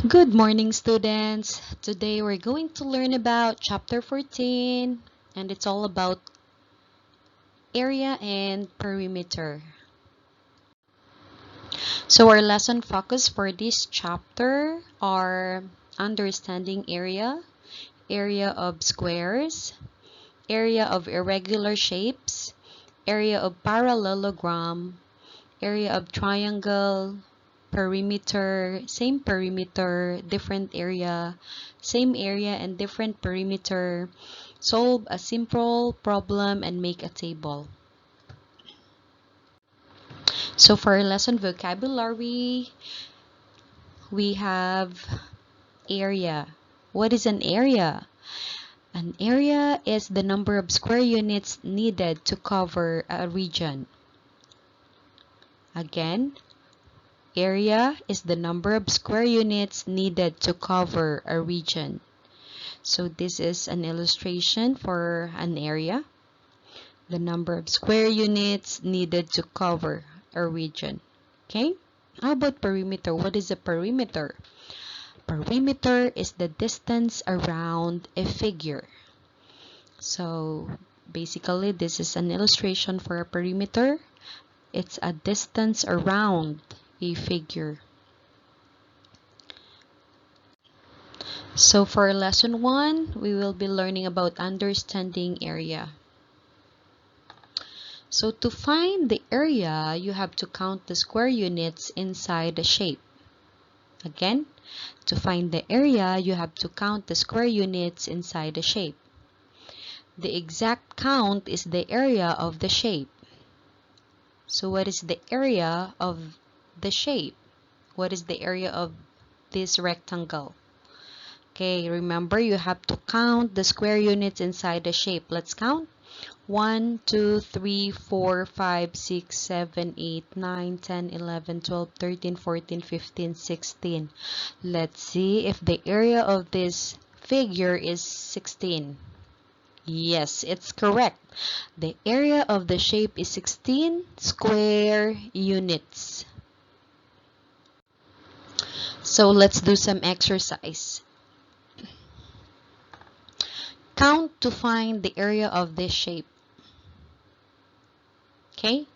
Good morning, students. Today we're going to learn about chapter 14, and it's all about area and perimeter. So our lesson focus for this chapter are understanding area, area of squares, area of irregular shapes, area of parallelogram, area of triangle, perimeter, same perimeter, different area, same area and different perimeter, solve a simple problem and make a table. So for our lesson vocabulary, we have area. What is an area? An area is the number of square units needed to cover a region. Again, area is the number of square units needed to cover a region. So this is an illustration for an area. The number of square units needed to cover a region. Okay? How about perimeter? What is a perimeter? Perimeter is the distance around a figure. So basically, this is an illustration for a perimeter. It's a distance around a figure. So for lesson 1, we will be learning about understanding area. So to find the area, you have to count the square units inside the shape. Again, to find the area, you have to count the square units inside the shape. The exact count is the area of the shape. So what is the area of the shape? What is the area of this rectangle? Okay, remember you have to count the square units inside the shape. Let's count. 1, 2, 3, 4, 5, 6, 7, 8, 9, 10, 11, 12, 13, 14, 15, 16. Let's see if the area of this figure is 16. Yes, it's correct. The area of the shape is 16 square units. So let's do some exercise. Count to find the area of this shape. Okay?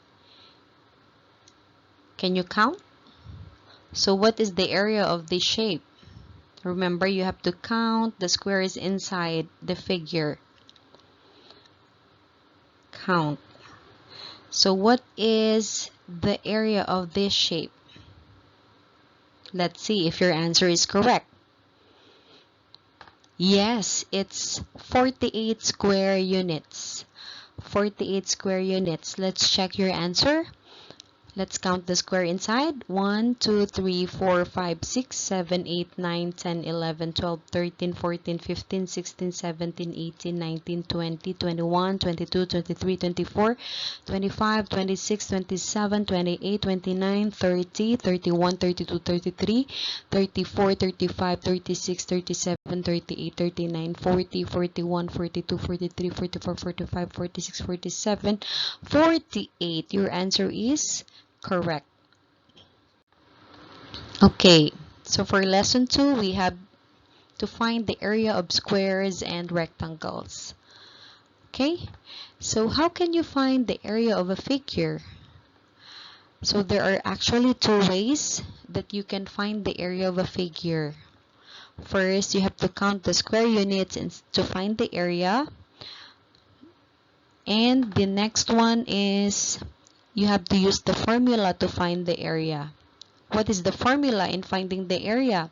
Can you count? So what is the area of this shape? Remember, you have to count the squares inside the figure. Count. So what is the area of this shape? Let's see if your answer is correct. Yes, it's 48 square units. 48 square units. Let's check your answer. Let's count the square inside. 1, 2, 3, 4, 5, 6, 7, 8, 9, 10, 11, 12, 13, 14, 15, 16, 17, 18, 19, 20, 21, 22, 23, 24, 25, 26, 27, 28, 29, 30, 31, 32, 33, 34, 35, 36, 37, 38, 39, 40, 41, 42, 43, 44, 45, 46, 47, 48. Your answer is correct. Okay, so for lesson 2, we have to find the area of squares and rectangles. Okay, so how can you find the area of a figure? So there are actually 2 ways that you can find the area of a figure. First, you have to count the square units to find the area. And the next one is you have to use the formula to find the area. What is the formula in finding the area?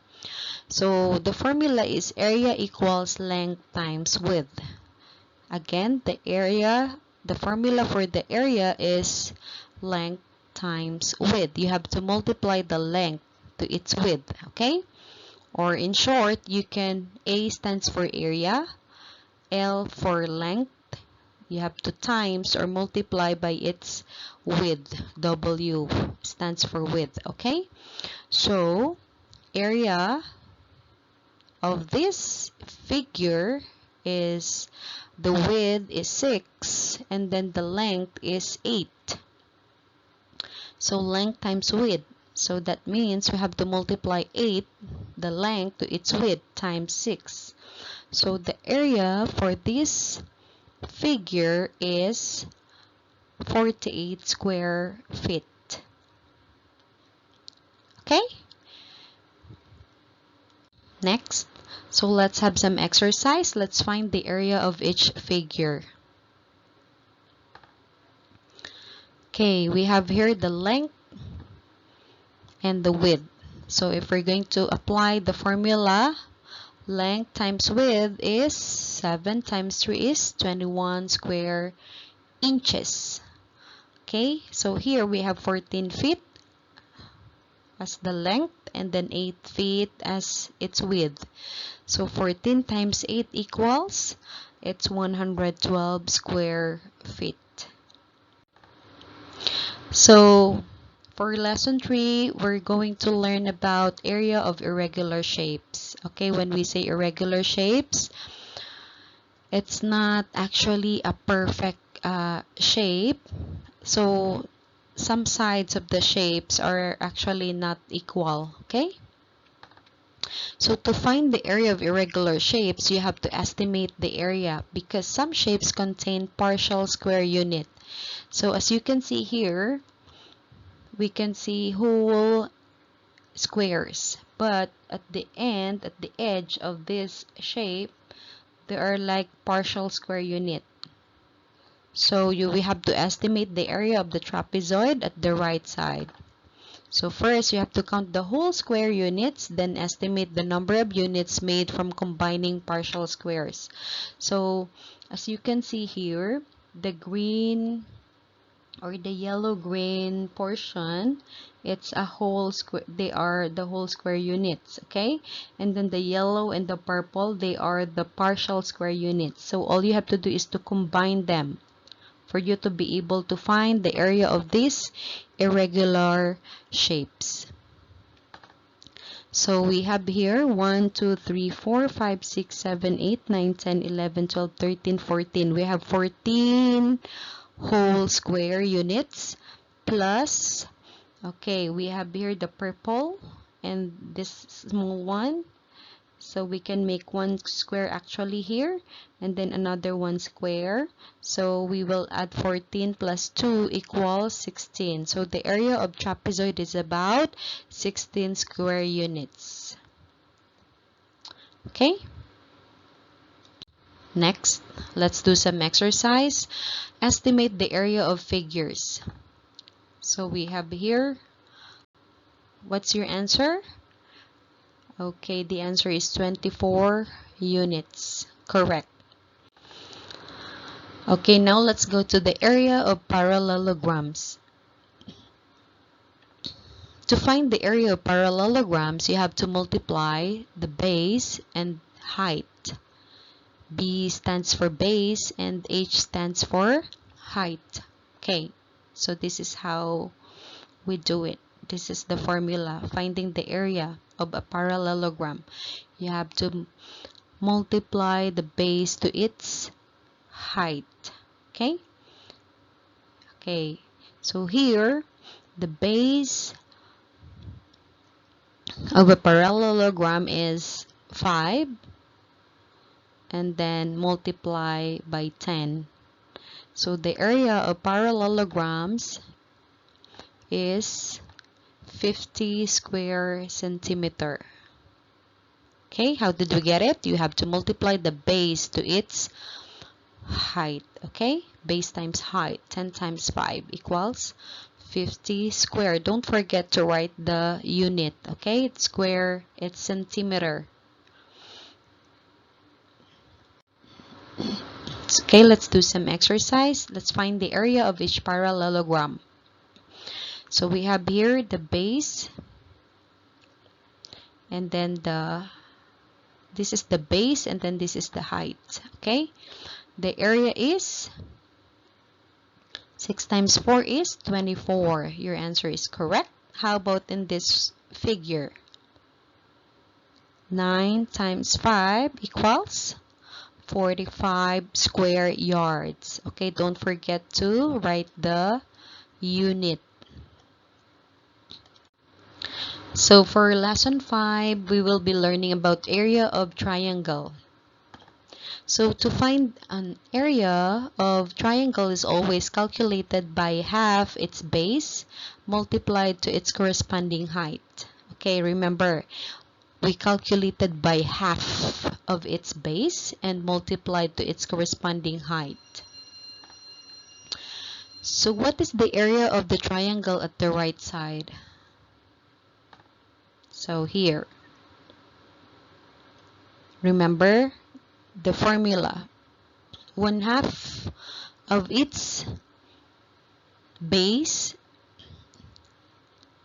So the formula is area equals length times width. Again, the formula for the area is length times width. You have to multiply the length to its width, okay? Or in short, A stands for area, L for length. You have to times or multiply by its width. W stands for width, okay? So, area of this figure is the width is 6 and then the length is 8. So, length times width. So, that means we have to multiply 8 the length to its width times 6. So the area for this figure is 48 square feet. Okay? Next, so let's have some exercise. Let's find the area of each figure. Okay, we have here the length and the width. So if we're going to apply the formula, length times width is 7 times 3 is 21 square inches. Okay, so here we have 14 feet as the length and then 8 feet as its width. So 14 times 8 equals, it's 112 square feet. So for lesson 3, we're going to learn about area of irregular shapes. Okay, when we say irregular shapes, it's not actually a perfect shape. So some sides of the shapes are actually not equal. Okay, so to find the area of irregular shapes, you have to estimate the area because some shapes contain partial square unit. So as you can see here, we can see whole squares, but at the end, at the edge of this shape, there are like partial square unit. So we have to estimate the area of the trapezoid at the right side. So first, you have to count the whole square units, then estimate the number of units made from combining partial squares. So as you can see here, the green or the yellow-green portion, it's a whole square. They are the whole square units, okay? And then the yellow and the purple, they are the partial square units. So all you have to do is to combine them for you to be able to find the area of these irregular shapes. So we have here 1, 2, 3, 4, 5, 6, 7, 8, 9, 10, 11, 12, 13, 14. We have 14 whole square units plus, okay, we have here the purple and this small one. So we can make one square actually here and then another one square. So we will add 14 plus 2 equals 16. So the area of trapezoid is about 16 square units. Okay? Next, let's do some exercise. Estimate the area of figures. So we have here, what's your answer? Okay, the answer is 24 units. Correct. Okay, now let's go to the area of parallelograms. To find the area of parallelograms, you have to multiply the base and height. B stands for base and H stands for height. Okay, so this is how we do it. This is the formula, finding the area of a parallelogram. You have to multiply the base to its height. Okay? Okay, so here, the base of a parallelogram is 5 and then multiply by 10. So the area of parallelograms is 50 square centimeter. Okay, how did we get it? You have to multiply the base to its height. Okay, base times height, 10 times 5 equals 50 square. Don't forget to write the unit. Okay, it's square, it's centimeter. Okay, let's do some exercise. Let's find the area of each parallelogram. So we have here the base and then this is the base and then this is the height. Okay, the area is 6 times 4 is 24. Your answer is correct. How about in this figure? 9 times 5 equals 45 square yards. Okay, don't forget to write the unit. So for lesson 5, we will be learning about area of triangle. So to find an area of triangle is always calculated by half its base multiplied to its corresponding height. Okay, remember, we calculated by half of its base and multiplied to its corresponding height. So what is the area of the triangle at the right side? So here, remember the formula. 1/2 of its base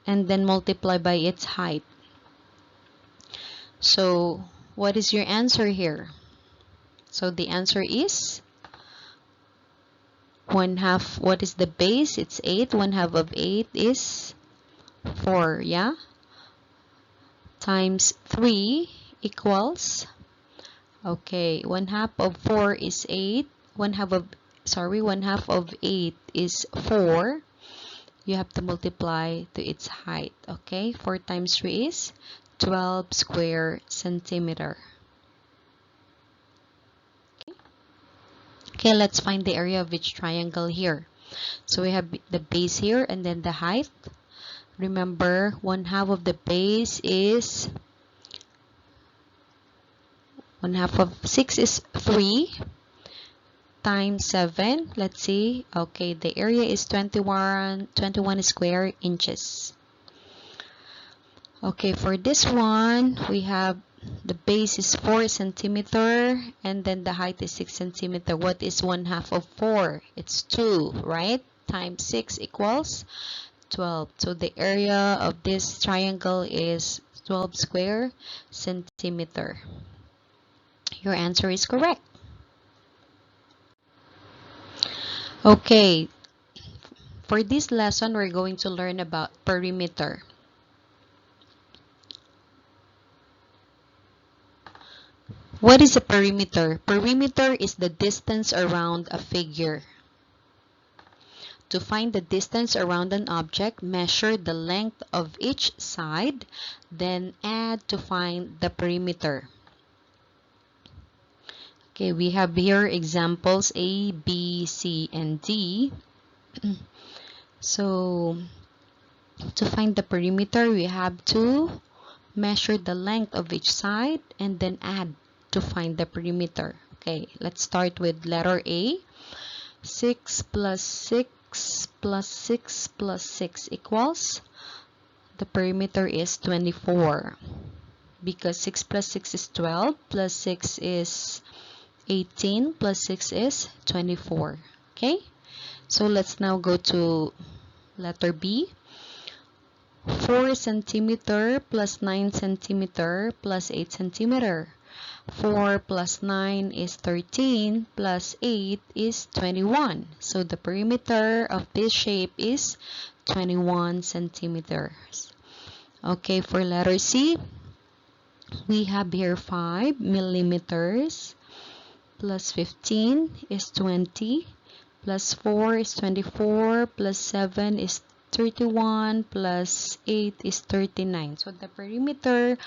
and then multiply by its height. So what is your answer here? So the answer is 1/2. What is the base? It's 8. 1/2 of 8 is 4, yeah? Times 3 equals, okay, 1/2 of 4 is 8. 1/2 of 8 is 4. You have to multiply to its height. Okay, 4 times 3 is 12 square centimeter. Okay, let's find the area of each triangle here. So we have the base here and then the height. Remember, 1/2 of the base is 1/2 of 6 is 3 times 7. Let's see. Okay, the area is 21 square inches. Okay, for this one, we have the base is 4 centimeter and then the height is 6 centimeter. What is 1/2 of 4? It's 2, right? Times 6 equals 12. So the area of this triangle is 12 square centimeter. Your answer is correct. Okay, for this lesson, we're going to learn about perimeter. What is a perimeter? Perimeter is the distance around a figure. To find the distance around an object, measure the length of each side, then add to find the perimeter. Okay, we have here examples A, B, C, and D. So, to find the perimeter, we have to measure the length of each side and then add to find the perimeter. Okay, let's start with letter A. 6 plus 6 plus 6 plus 6 equals, the perimeter is 24. Because 6 plus 6 is 12, plus 6 is 18, plus 6 is 24. Okay, so let's now go to letter B. 4 centimeter plus 9 centimeter plus 8 centimeter. 4 plus 9 is 13 plus 8 is 21. So the perimeter of this shape is 21 centimeters. Okay, for letter C, we have here 5 millimeters plus 15 is 20 plus 4 is 24 plus 7 is 31 plus 8 is 39. So the perimeter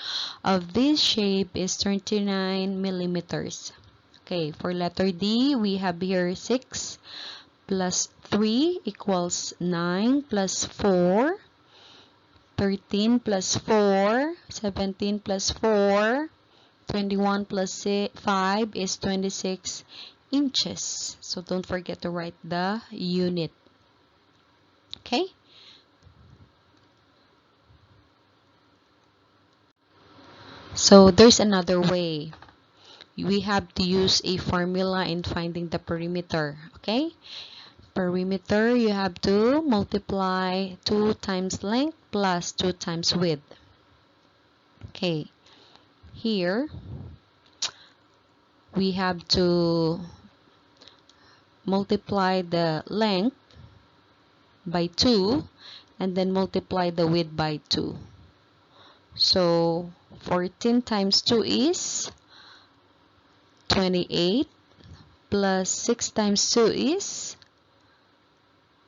of this shape is 39 millimeters. Okay, for letter D, we have here 6 plus 3 equals 9 plus 4, 13 plus 4, 17 plus 4, 21 plus 5 is 26 inches. So don't forget to write the unit. Okay? So there's another way. We have to use a formula in finding the perimeter. Okay? Perimeter, you have to multiply 2 times length plus 2 times width. Okay. Here, we have to multiply the length by 2 and then multiply the width by 2. So 14 times 2 is 28 plus 6 times 2 is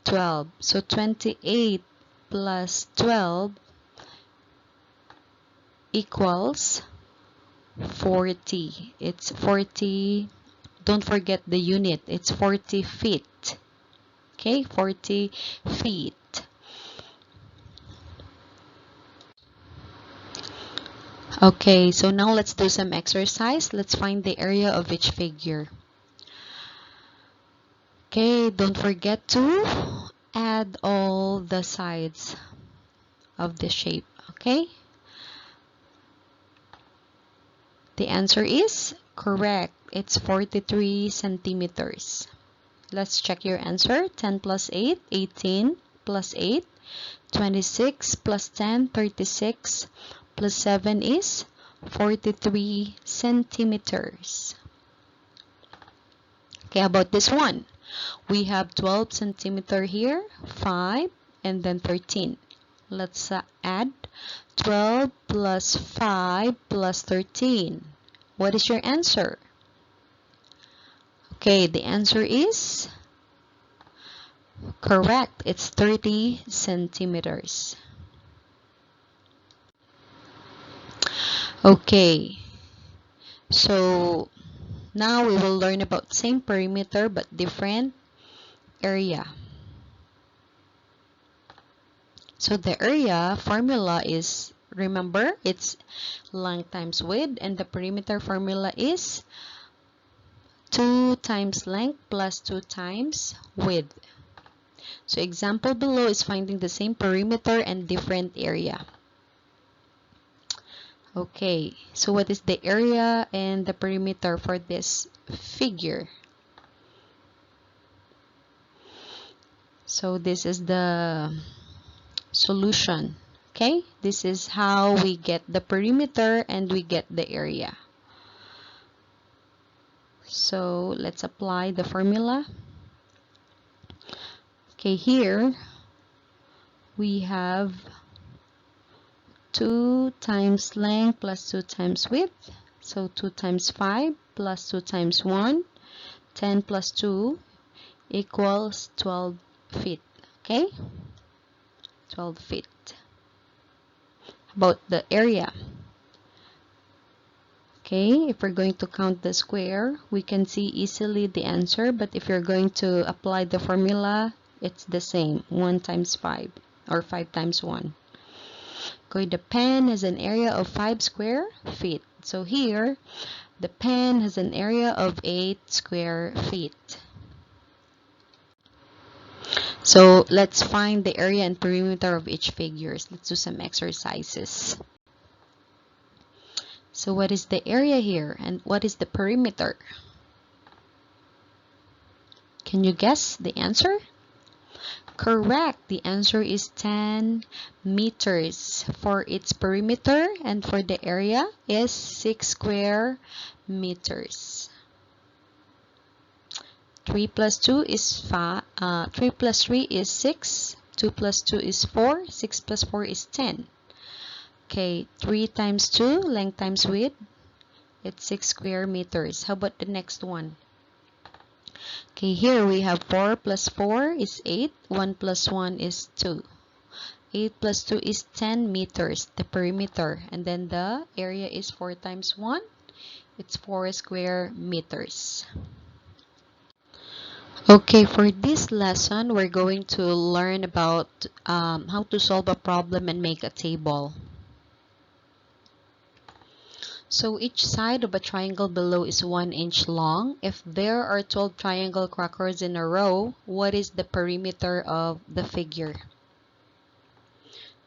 12. So 28 plus 12 equals 40. It's 40. Don't forget the unit. It's 40 feet. Okay, 40 feet. Okay, so now let's do some exercise. Let's find the area of each figure. Okay, don't forget to add all the sides of the shape. Okay? The answer is correct. It's 43 centimeters. Let's check your answer. 10 plus 8, 18 plus 8, 26 plus 10, 36 plus 7 is 43 centimeters. Okay, how about this one? We have 12 centimeter here, 5, and then 13. Let's add 12 plus 5 plus 13. What is your answer? Okay, the answer is correct. It's 30 centimeters. Okay, so now we will learn about same perimeter but different area. So the area formula is, remember, it's length times width, and the perimeter formula is 2 times length plus 2 times width. So example below is finding the same perimeter and different area. Okay, so what is the area and the perimeter for this figure? So this is the solution. Okay, this is how we get the perimeter and we get the area. So let's apply the formula. Okay, here we have 2 times length plus 2 times width. So 2 times 5 plus 2 times 1. 10 plus 2 equals 12 feet. Okay? 12 feet. About the area. Okay, if we're going to count the square, we can see easily the answer. But if you're going to apply the formula, it's the same. 1 times 5 or 5 times 1. Okay, the pen has an area of 5 square feet. So here, the pen has an area of 8 square feet. So let's find the area and perimeter of each figures. Let's do some exercises. So what is the area here and what is the perimeter? Can you guess the answer? Correct. The answer is 10 meters for its perimeter, and for the area is 6 square meters. 3 plus 2 is 5. 3 plus 3 is 6. 2 plus 2 is 4. 6 plus 4 is 10. Okay, 3 times 2, length times width, it's 6 square meters. How about the next one? Okay, here we have 4 plus 4 is 8. 1 plus 1 is 2. 8 plus 2 is 10 meters, the perimeter. And then the area is 4 times 1. It's 4 square meters. Okay, for this lesson, we're going to learn about how to solve a problem and make a table. So each side of a triangle below is 1 inch long. If there are 12 triangle crackers in a row, what is the perimeter of the figure?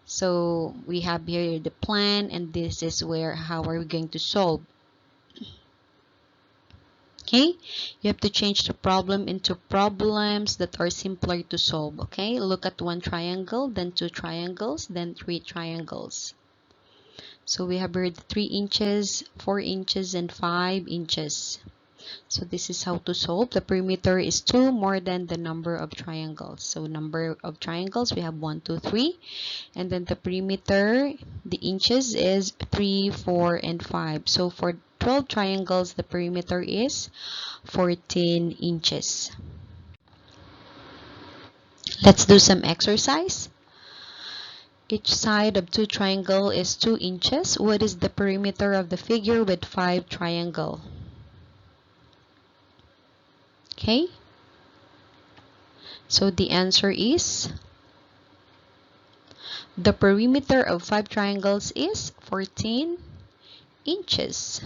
So we have here the plan, and this is how are we going to solve. Okay, you have to change the problem into problems that are simpler to solve. Okay, look at 1 triangle, then 2 triangles, then 3 triangles. So we have here 3 inches, 4 inches, and 5 inches. So this is how to solve. The perimeter is 2 more than the number of triangles. So number of triangles, we have 1, 2, 3. And then the perimeter, the inches is 3, 4, and 5. So for 12 triangles, the perimeter is 14 inches. Let's do some exercise. Each side of 2 triangle is 2 inches. What is the perimeter of the figure with 5 triangle? Okay. So the answer is, the perimeter of 5 triangles is 14 inches.